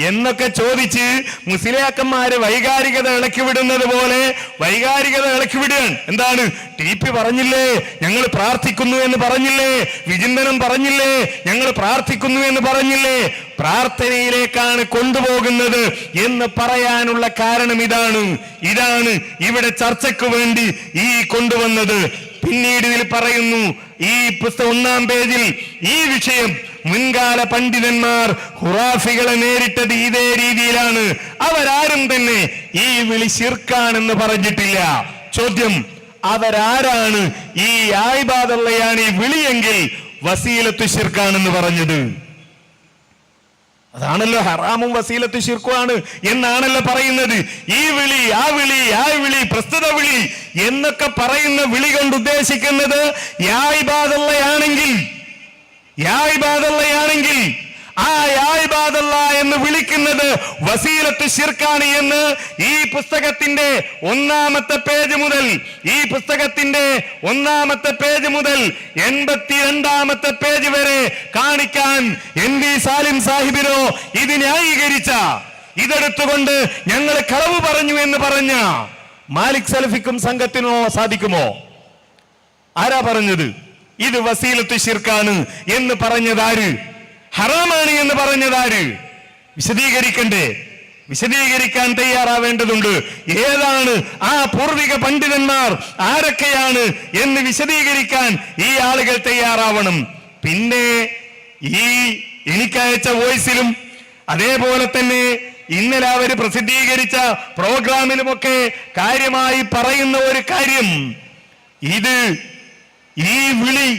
എന്നൊക്കെ ചോദിച്ച് മുസ്ലിയാക്കന്മാര് വൈകാരികത ഇളക്കി വിടുന്നത് പോലെ വൈകാരികത ഇളക്കി വിടുകയാണ്. എന്താണ്? TP പറഞ്ഞില്ലേ ഞങ്ങൾ പ്രാർത്ഥിക്കുന്നു എന്ന് പറഞ്ഞില്ലേ? വിചിന്തനം പറഞ്ഞില്ലേ ഞങ്ങൾ പ്രാർത്ഥിക്കുന്നു എന്ന് പറഞ്ഞില്ലേ? പ്രാർത്ഥനയിലേക്കാണ് കൊണ്ടുപോകുന്നത് എന്ന് പറയാനുള്ള കാരണം ഇതാണ് ഇവിടെ ചർച്ചയ്ക്ക് വേണ്ടി ഈ കൊണ്ടുവന്നത്. പിന്നീട് ഇതിൽ പറയുന്നു, ഈ പുസ്തകം 1-ാം പേജിൽ ഈ വിഷയം മുൻകാല പണ്ഡിതന്മാർ ഖുറാഫികളെ നേരിട്ടത് ഇതേ രീതിയിലാണ്. അവരാരും തന്നെ ഈ വിളി ശിർക്കാണെന്ന് പറഞ്ഞിട്ടില്ല. ചോദ്യം, അവരാരാണ് ഈ യാ ഇബാദല്ലയാണ് ഈ വിളിയെങ്കിൽ വസീലത്തു ശിർക്കാണെന്ന് പറഞ്ഞത്? അതാണല്ലോ ഹറാമും വസീലത്തു ശിർക്കുമാണ് എന്നാണല്ലോ പറയുന്നത്. ഈ വിളി, ആ വിളി, ആ വിളി, പ്രസ്തുത വിളി എന്നൊക്കെ പറയുന്ന വിളി കൊണ്ട് ഉദ്ദേശിക്കുന്നത് യാ ഇബാദല്ലയാണെങ്കിൽ ആ യാ ഇബാദല്ല എന്ന് വിളിക്കുന്നത് വസീലത്തു ശിർക്കാണ് എന്ന് ഈ പുസ്തകത്തിന്റെ 1-ാമത്തെ പേജ് മുതൽ 82-ാമത്തെ പേജ് വരെ കാണിക്കാൻ NV സാലിം സാഹിബിനോ ഇത് ന്യായീകരിച്ച, ഇതെടുത്തുകൊണ്ട് ഞങ്ങൾ കളവ് പറഞ്ഞു എന്ന് പറഞ്ഞ മാലിക് സലഫിക്കും സംഘത്തിനോ സാധിക്കുമോ? ആരാ പറഞ്ഞത് ഇത് വസീലത്തു ശിർക്കാണ് എന്ന് പറഞ്ഞതാര്? ഹറാമാണ് എന്ന് പറഞ്ഞതാര്? വിശദീകരിക്കണ്ടേ? വിശദീകരിക്കാൻ തയ്യാറാവേണ്ടതുണ്ട്. ഏതാണ് ആ പൂർവിക പണ്ഡിതന്മാർ, ആരൊക്കെയാണ് എന്ന് വിശദീകരിക്കാൻ ഈ ആളുകൾ തയ്യാറാവണം. പിന്നെ ഈ എനിക്കയച്ച വോയിസിലും അതേപോലെ തന്നെ ഇന്നലെ അവർ പ്രസിദ്ധീകരിച്ച പ്രോഗ്രാമിലുമൊക്കെ കാര്യമായി പറയുന്ന ഒരു കാര്യം, ഈ വിളി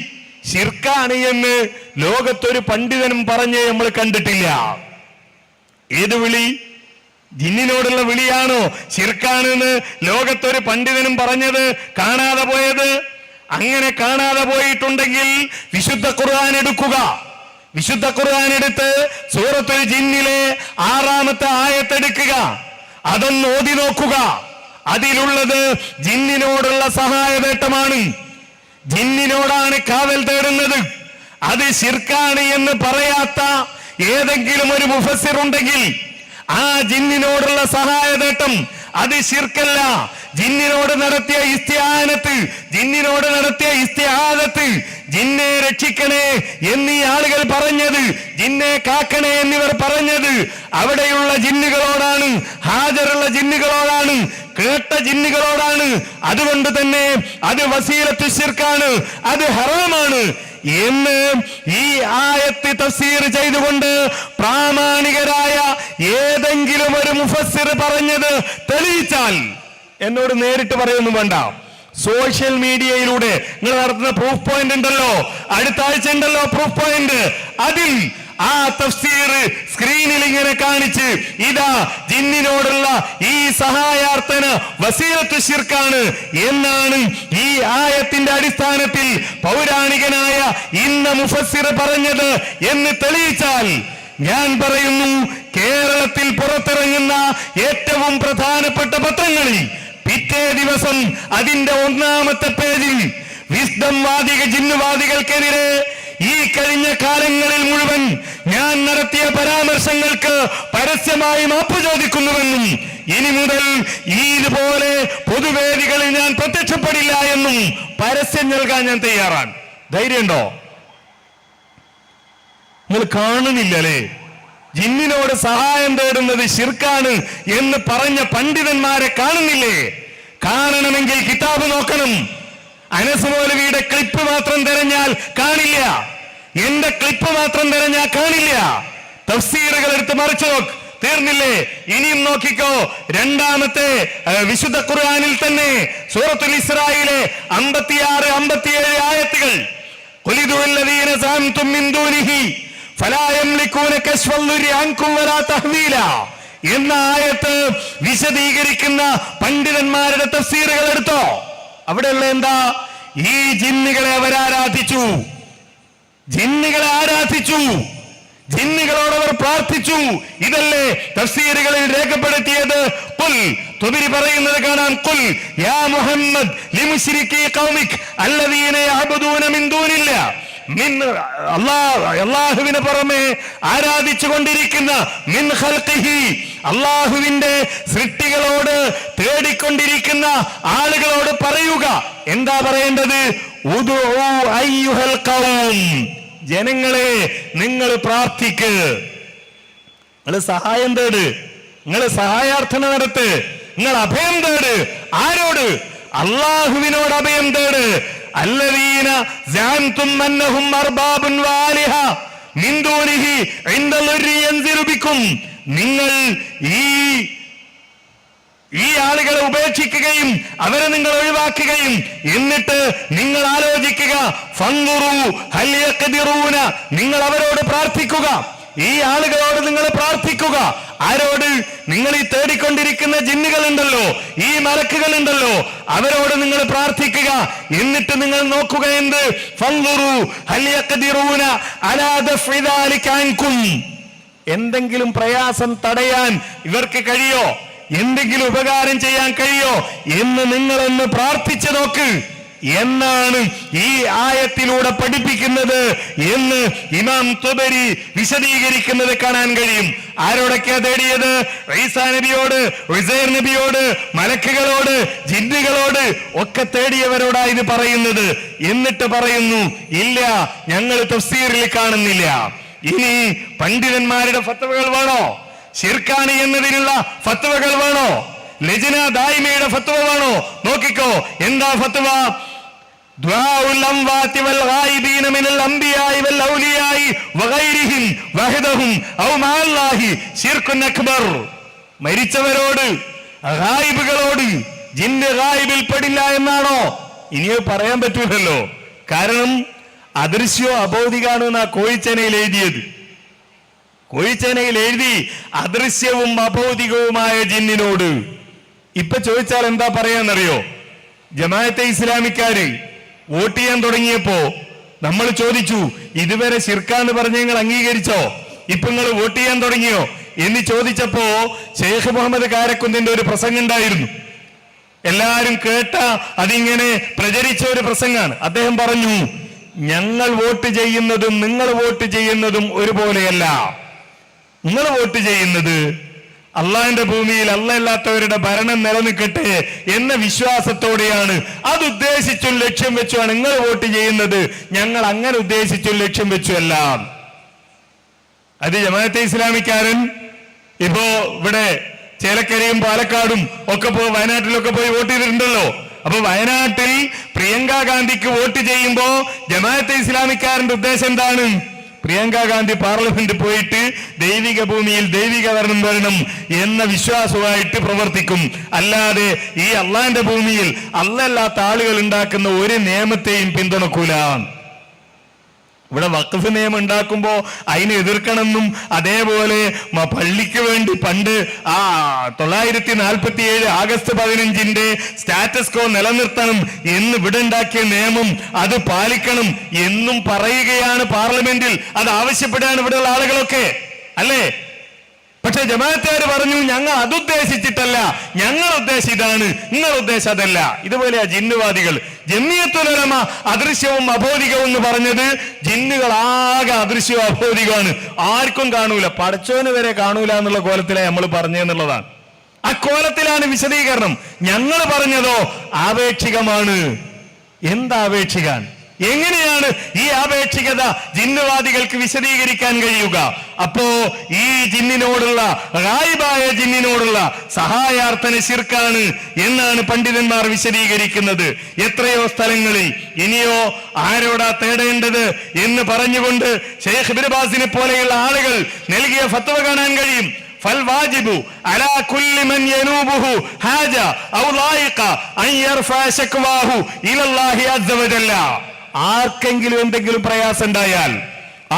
ശിർക്കാണ് എന്ന് ലോകത്തൊരു പണ്ഡിതനും പറഞ്ഞ് നമ്മൾ കണ്ടിട്ടില്ല. ഏത് വിളി? ജിന്നിനോടുള്ള വിളിയാണോ ശിർക്കാണെന്ന് ലോകത്തൊരു പണ്ഡിതനും പറഞ്ഞത് കാണാതെ പോയത്? അങ്ങനെ കാണാതെ പോയിട്ടുണ്ടെങ്കിൽ വിശുദ്ധ ഖുർആൻ എടുക്കുക. വിശുദ്ധ ഖുർആൻ എടുത്ത് സൂറത്തുൽ ജിന്നിലെ 6-ാമത്തെ ആയത്തെടുക്കുക. അതൊന്ന് ഓതി നോക്കുക. അതിലുള്ളത് ജിന്നിനോടുള്ള സഹായവേട്ടമാണ്. ജിന്നിനോടാണ് കാവൽ തേടുന്നത്. അത് ശിർക്കാണ് എന്ന് പറയാത്ത ഏതെങ്കിലും ഒരു മുഫസ്സിർ ഉണ്ടെങ്കിൽ ആ ജിന്നിനോടുള്ള സഹായതേട്ടം അത് ശിർക്കല്ല. ജിന്നിനോട് നടത്തിയ ഇസ്തിആനത്ത്, ജിന്നിനോട് നടത്തിയ ഇസ്തിആദത്ത്, ജിന്നെ രക്ഷിക്കണേ എന്നീ ആളുകൾ പറഞ്ഞത്, ജിന്നെ കാക്കണേ എന്നിവർ പറഞ്ഞത് അവിടെയുള്ള ജിന്നുകളോടാണ്, ഹാജറുള്ള ജിന്നുകളോടാണ്, കേട്ട ജിന്നുകളോടാണ്. അതുകൊണ്ട് തന്നെ അത് വസീലത്തു ശിർക്കാണ്, അത് ഹറാമാണ് എന്ന് ഈ ആയത്ത് തഫ്സീർ ചെയ്തുകൊണ്ട് പ്രാമാണികരായ ഏതെങ്കിലും ഒരു മുഫസ്സിർ പറഞ്ഞത് തെളിയിച്ചാൽ എന്നോട് നേരിട്ട് പറയൊന്നും വേണ്ട. സോഷ്യൽ മീഡിയയിലൂടെ നിങ്ങൾ നടത്തുന്ന പ്രൂഫ് പോയിന്റ് ഉണ്ടല്ലോ, അടുത്ത ആഴ്ച ഉണ്ടല്ലോ പ്രൂഫ് പോയിന്റ്, അതിൽ ആ തഫ്സീർ സ്ക്രീനിൽ ഇങ്ങനെ കാണിച്ച് ഇതാ ജിന്നിനോടുള്ള ഈ സഹായാർത്ഥന വസീലത്തു ശിർക്കാണ് എന്നാണ് ഈ ആയത്തിന്റെ അടിസ്ഥാനത്തിൽ പൗരാണികനായ ഇന്ന മുഫസ്സിർ പറഞ്ഞത് എന്ന് തെളിയിച്ചാൽ ഞാൻ പറയുന്നു, കേരളത്തിൽ പുറത്തിറങ്ങുന്ന ഏറ്റവും പ്രധാനപ്പെട്ട പത്രങ്ങളിൽ പിറ്റേ ദിവസം അതിന്റെ 1-ാമത്തെ പേജിൽ വിസ്ഡം വാദിക ജിന്നുവാദികൾക്കെതിരെ ഈ കഴിഞ്ഞ കാലങ്ങളിൽ മുഴുവൻ ഞാൻ നടത്തിയ പരാമർശങ്ങൾക്ക് പരസ്യമായി മാപ്പ് ചോദിക്കുന്നുവെന്നും ഇനി മുതൽ ഇതുപോലെ പൊതുവേദികളിൽ ഞാൻ പ്രത്യക്ഷപ്പെടില്ല എന്നും പരസ്യം നൽകാൻ ഞാൻ തയ്യാറാണ്. ധൈര്യമുണ്ടോ? നിങ്ങൾ കാണുന്നില്ലല്ലേ ജിന്നിനോട് സഹായം തേടുന്നത് ശിർക്കാണ് എന്ന് പറഞ്ഞ പണ്ഡിതന്മാരെ കാണുന്നില്ലേ? കാണണമെങ്കിൽ കിതാബ് നോക്കണം. അനസ് മൗലവിയുടെ ക്ലിപ്പ് മാത്രം തിരഞ്ഞാൽ കാണില്ല, എന്റെ ക്ലിപ്പ് മാത്രം തിരഞ്ഞാൽ കാണില്ല. തഫ്സീറുകൾ എടുത്ത് മറിച്ചു നോക്ക്, തീർന്നില്ലേ? ഇനിയും നോക്കിക്കോ. രണ്ടാമത്തെ വിശുദ്ധ ഖുർആനിൽ തന്നെ സൂറത്തുൽ ഇസ്രായിലെ 56, 57 ആയത്തുകൾ ഖുലിദുല്ലദീന സഅംതും മിൻ ദൂനിഹി ഫലാ യംലികൂന കശ്ഫൽ ദുരി അൻകും വലാ തഹ്വീല എന്ന ആയത്ത് വിശദീകരിക്കുന്ന പണ്ഡിതന്മാരുടെ തഫ്സീറുകൾ എടുത്തോ. അവിടെയുള്ള എന്താ? ഈ ജിന്നുകളെ അവരാരാധിച്ചു, ജിന്നുകളെ ആരാധിച്ചു, ജിന്നുകളോടവർ പ്രാർത്ഥിച്ചു. ഇതല്ലേ തഫ്സീറുകളിൽ രേഖപ്പെടുത്തിയത്? ഖുൽ, തുബരി പറയുന്നത് കാണാം, ഖുൽ യാ മുഹമ്മദ് ലിമുശ്രികീ ഖൗമിക് അല്ലദീന യഅബുദൂന മിൻ ദൂനില്ലാ, അള്ളാഹുവിന് പുറമെ ആരാധിച്ചു കൊണ്ടിരിക്കുന്ന മിൻ ഖൽഖിഹി, അള്ളാഹുവിന്റെ സൃഷ്ടികളോട് തേടിക്കൊണ്ടിരിക്കുന്ന ആളുകളോട് പറയുക. എന്താ പറയേണ്ടത്? ഉദൂ അയ്യുഹൽ ഖൗം, ജനങ്ങളെ നിങ്ങൾ പ്രാർത്ഥിക്ക്, നിങ്ങൾ സഹായം തേട്, നിങ്ങൾ സഹായാർത്ഥന നടത്ത്, നിങ്ങൾ അഭയം തേട്. ആരോട്? അള്ളാഹുവിനോട് അഭയം തേട്. അല്ലദീന സഅംതും അന്നഹും അർബാബുൻ വാലിഹ മിൻ ദൂനിഹി ഇൻദ ളുരി യൻസിലു ബിക്കും, നിങ്ങൾ ഈ ആളുകളെ ഉപേക്ഷിക്കുകയും അവരെ നിങ്ങൾ ഒഴിവാക്കുകയും എന്നിട്ട് നിങ്ങൾ ആലോചിക്കുക, ഫൻദുറു ഹൽ യഖ്ദിറൂന, നിങ്ങൾ അവരോട് പ്രാർത്ഥിക്കുക, ഈ ആളുകളോട് നിങ്ങൾ പ്രാർത്ഥിക്കുക. ആരോട്? നിങ്ങൾ ഈ തേടിക്കൊണ്ടിരിക്കുന്ന ജിന്നുകൾ ഉണ്ടല്ലോ, ഈ മലക്കുകൾ ഉണ്ടല്ലോ, അവരോട് നിങ്ങൾ പ്രാർത്ഥിക്കുക. എന്നിട്ട് നിങ്ങൾ നോക്കുക എന്ത്? ഫൻദുറു ഹൽ യഖ്ദിറൂന അലാ ദഫ്ഇ ദാലിക അൻകും, എന്തെങ്കിലും പ്രയാസം തടയാൻ ഇവർക്ക് കഴിയോ, എന്തെങ്കിലും ഉപകാരം ചെയ്യാൻ കഴിയോ എന്ന് നിങ്ങളൊന്ന് പ്രാർത്ഥിച്ചു നോക്ക് എന്നാണ് ഈ ആയത്തിലൂടെ പഠിപ്പിക്കുന്നത് എന്ന് ഇമാം തുബരി വിശദീകരിക്കുന്നത് കാണാൻ കഴിയും. ആരോടൊക്കെയാ തേടിയത്? ഈസാ നബിയോട്, ഉസൈർ നബിയോട്, മലക്കുകളോട്, ജിന്നുകളോട് ഒക്കെ തേടിയവരോടാ ഇത് പറയുന്നത്. എന്നിട്ട് പറയുന്നു, ഇല്ല, ഞങ്ങൾ തഫ്സീറിൽ കാണുന്നില്ല. ഇനി പണ്ഡിതന്മാരുടെ ഫത്വകൾ വേണോ? ശിർക്കാണ് എന്നതിനുള്ള ഫത്വകൾ വേണോ? ലജ്ന ദായിമയുടെ ഫത്വ വേണോ? നോക്കിക്കോ, എന്താ ഫത്വ? ദുആഉൽ അംവാതി വൽ ഗായിബീന മിനൽ അംബിയാഇ വൽ ഔലിയാഇ വഗൈരിഹിം വഹദഹും ഔ മഅല്ലാഹി ശിർകുൻ അക്ബർ. മരിച്ചവരോട്, ഗായിബുകളോട്, ജിന്ന് ഗായിബിൽ പെടില്ല എന്നാണോ? ഇനിയത് പറയാൻ പറ്റൂലല്ലോ. കാരണം അദൃശ്യോ അബൗദികാണ് എന്നാ കോഴിച്ചേനയിൽ എഴുതിയത്. കോഴിച്ചേനയിൽ എഴുതി അദൃശ്യവും അബൗദികവുമായ ജിന്നിനോട്. ഇപ്പൊ ചോദിച്ചാൽ എന്താ പറയാന്നറിയോ? ജമാഅത്തെ ഇസ്ലാമിക്കാര് വോട്ട് ചെയ്യാൻ തുടങ്ങിയപ്പോ നമ്മൾ ചോദിച്ചു, ഇതുവരെ ശിർക്കാന്ന് പറഞ്ഞ് നിങ്ങൾ അംഗീകരിച്ചോ? ഇപ്പൊ നിങ്ങൾ വോട്ട് ചെയ്യാൻ തുടങ്ങിയോ എന്ന് ചോദിച്ചപ്പോ ഷെയ്ഖ് മുഹമ്മദ് കാരക്കുന്നിന്റെ ഒരു പ്രസംഗം ഉണ്ടായിരുന്നു. എല്ലാരും കേട്ട, അതിങ്ങനെ പ്രചരിച്ച ഒരു പ്രസംഗമാണ്. അദ്ദേഹം പറഞ്ഞു, ഞങ്ങൾ വോട്ട് ചെയ്യുന്നതും നിങ്ങൾ വോട്ട് ചെയ്യുന്നതും ഒരുപോലെയല്ല. നിങ്ങൾ വോട്ട് ചെയ്യുന്നത് അള്ളാഹിന്റെ ഭൂമിയിൽ അല്ലാത്തവരുടെ ഭരണം നിലനിൽക്കട്ടെ എന്ന വിശ്വാസത്തോടെയാണ്. അത് ഉദ്ദേശിച്ചും ലക്ഷ്യം വെച്ചുമാണ് നിങ്ങൾ വോട്ട് ചെയ്യുന്നത്. ഞങ്ങൾ അങ്ങനെ ഉദ്ദേശിച്ചും ലക്ഷ്യം വെച്ചുമല്ല. അത് ജമാഅത്തെ ഇസ്ലാമിക്കാരൻ ഇപ്പോ ഇവിടെ ചേലക്കരയും പാലക്കാടും ഒക്കെ വയനാട്ടിലൊക്കെ പോയി വോട്ട് ചെയ്തിട്ടുണ്ടല്ലോ. അപ്പൊ വയനാട്ടിൽ പ്രിയങ്ക ഗാന്ധിക്ക് വോട്ട് ചെയ്യുമ്പോ ജമാഅത്തെ ഇസ്ലാമിക്കാരന്റെ ഉദ്ദേശം എന്താണ്? പ്രിയങ്ക ഗാന്ധി പാർലമെന്റ് പോയിട്ട് ദൈവിക ഭൂമിയിൽ ദൈവിക ഭരണം വരണം എന്ന വിശ്വാസമായിട്ട് പ്രവർത്തിക്കും. അല്ലാതെ ഈ അള്ളാന്റെ ഭൂമിയിൽ അല്ലാത്ത ആളുകൾ ഉണ്ടാക്കുന്ന ഒരു നിയമത്തെയും പിന്തുണക്കൂല. ഇവിടെ വഖഫ് നിയമം ഉണ്ടാക്കുമ്പോ അതിനെ എതിർക്കണമെന്നും അതേപോലെ പള്ളിക്ക് വേണ്ടി പണ്ട് 947 ആഗസ്റ്റ് 15 സ്റ്റാറ്റസ് കോ നിലനിർത്തണം എന്ന് ഇവിടെ ഉണ്ടാക്കിയ നിയമം അത് പാലിക്കണം എന്നും പറയുകയാണ് പാർലമെന്റിൽ. അത് ആവശ്യപ്പെടുകയാണ് ഇവിടെയുള്ള ആളുകളൊക്കെ, അല്ലേ? പക്ഷെ ജമാഅത്തുകാർ പറഞ്ഞു, ഞങ്ങൾ അതുദ്ദേശിച്ചിട്ടല്ല, ഞങ്ങൾ ഉദ്ദേശം ഇതാണ്, നിങ്ങൾ ഉദ്ദേശം അതല്ല. ഇതുപോലെയാ ജിന്നുവാദികൾ. ജമിയത്തുൽ ഉലമ അദൃശ്യവും അബോധികവും എന്ന് പറഞ്ഞത് ജിന്നുകളാകെ അദൃശ്യവും അബോധികമാണ്, ആർക്കും കാണൂല, പടച്ചോന് വരെ കാണൂല എന്നുള്ള കോലത്തിലാണ് നമ്മൾ പറഞ്ഞെന്നുള്ളതാണ്. ആ കോലത്തിലാണ് വിശദീകരണം. ഞങ്ങൾ പറഞ്ഞതോ ആപേക്ഷികമാണ്. എന്താപേക്ഷിക്കാൻ? എങ്ങനെയാണ് ഈ ആപേക്ഷികത ജിന്നുവാദികൾക്ക് വിശദീകരിക്കാൻ കഴിയുക? അപ്പോ ഈ ജിന്നിനോടുള്ള, ഗായിബായ ജിന്നിനോടുള്ള സഹായാർത്ഥന ശിർക്കാണ് എന്നാണ് പണ്ഡിതന്മാർ വിശദീകരിക്കുന്നത് എത്രയോ സ്ഥലങ്ങളിൽ. ഇനിയോ ആരോടാ തേടേണ്ടത് എന്ന് പറഞ്ഞുകൊണ്ട് ശൈഖ് ഇബ്നു ബാസിനെ പോലെയുള്ള ആളുകൾ നൽകിയ ഫത്വ കാണാൻ കഴിയും. فالواجب على كل من ينوبه حاجة أو ضائقة أن يرفع شكواه إلى الله عز وجل. ആർക്കെങ്കിലും എന്തെങ്കിലും പ്രയാസം ഉണ്ടായാൽ,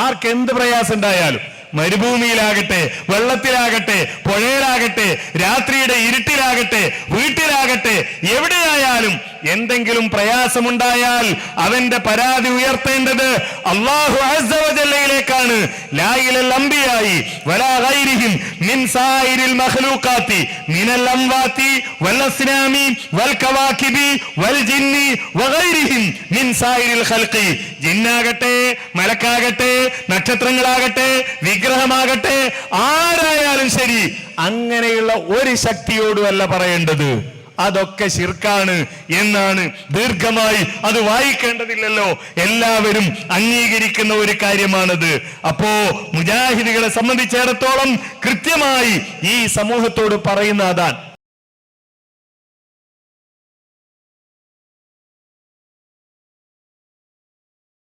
ആർക്കെന്ത് പ്രയാസം ഉണ്ടായാലും, മരുഭൂമിയിലാകട്ടെ, വെള്ളത്തിലാകട്ടെ, പുഴയിലാകട്ടെ, രാത്രിയുടെ ഇരുട്ടിലാകട്ടെ, വീട്ടിലാകട്ടെ, എവിടെയായാലും എന്തെങ്കിലും പ്രയാസമുണ്ടായാൽ അവന്റെ പരാതി ഉയർത്തേണ്ടത് അല്ലാഹു അസ്സ വജല്ലയിലേക്കാണ്. ലാ ഇലൽ അംബിയായി വലാ ഗൈരിഹിം മിൻ സായിരിൽ മഖ്ലൂഖാതി മിനൽ അംവാതി വൽ അസ്നാമി വൽ കവാകിബി വൽ ജിന്നി വഗൈരിഹിം മിൻ സായിരിൽ ഖൽഖി. ജിന്നാകട്ടെ, മലക്കാകട്ടെ, നക്ഷത്രങ്ങളാകട്ടെ, വിഗ്രഹമാകട്ടെ, ആരായാലും ശരി, അങ്ങനെയുള്ള ഒരു ശക്തിയോടുമല്ല പറയേണ്ടത്. അതൊക്കെ ശിർക്കാണ് എന്നാണ് ദീർഘമായി അത് വായിക്കേണ്ടതില്ലല്ലോ, എല്ലാവരും അംഗീകരിക്കുന്ന ഒരു കാര്യമാണത്. അപ്പോ മുജാഹിദുകളെ സംബന്ധിച്ചിടത്തോളം കൃത്യമായി ഈ സമൂഹത്തോട് പറയുന്ന അതാണ്.